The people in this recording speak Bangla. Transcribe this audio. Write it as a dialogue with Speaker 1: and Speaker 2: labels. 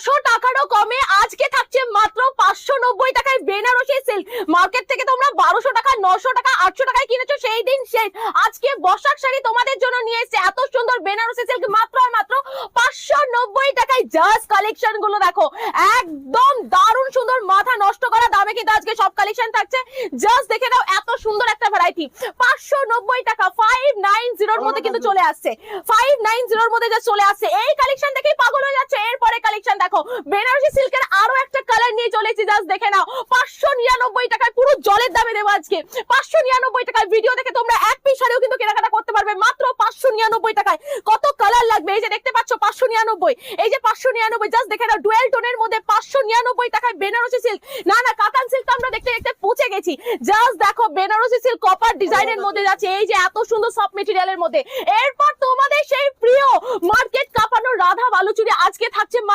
Speaker 1: টাকারও কমে আজকে থাকছে মাত্র 590 টাকায় বেনারসি সিল্ক। মার্কেট থেকে তোমরা 1200 টাকা 900 টাকা 800 টাকায় কিনেছো, সেই দিন শেষ। আজকে বর্ষার শাড়ি তোমাদের জন্য নিয়ে এসেছে এত সুন্দর বেনারসি সিল্ক মাত্র আর মাত্র 590 টাকায়। জাস্ট কালেকশন গুলো দেখো, একদম দারুণ সুন্দর, মাথা নষ্ট করা দামে কিন্তু আজকে সব কালেকশন থাকছে। জাস্ট দেখে নাও এত সুন্দর একটা ভ্যারাইটি, 590 টাকা 590 এর মধ্যে কিন্তু চলে আসছে। 590 এর মধ্যে যা চলে আসছে, এই কালেকশন দেখেই পাগল হয়ে যাচ্ছে। এরপরে কালেকশন দেখো, বেনারসি সিল্কের আরো একটা কালার নিয়ে চলেছি। জাস্ট দেখে নাও, 599 টাকায় পুরো জলের দামে দেবো আজকে। 599 টাকায় ভিডিও দেখে তোমরা এক পিস শাড়িও কিন্তু কেনাকাটা করতে পারবে মাত্র 599 টাকায়। কত কালার লাগবে, এই যে দেখতে পাচ্ছ 599, এই যে 599। জাস্ট দেখে নাও, ডুয়েল টোনের মধ্যে 599 টাকায় বেনারসি সিল্ক। না না, কাতান সিল্ক তো আমরা দেখতে দেখতে পৌঁছে গেছি। জাস্ট দেখো, বেনারসি সিল্ক কপার ডিজাইনের মধ্যে যাচ্ছে, এই যে এত সুন্দর সফট মেটেরিয়ালের মধ্যে। এরপর তোমাদের সেই প্রিয় মার্কেট কাঁপানো রাধা বালুচুরি আজকে থাকছে মাত্র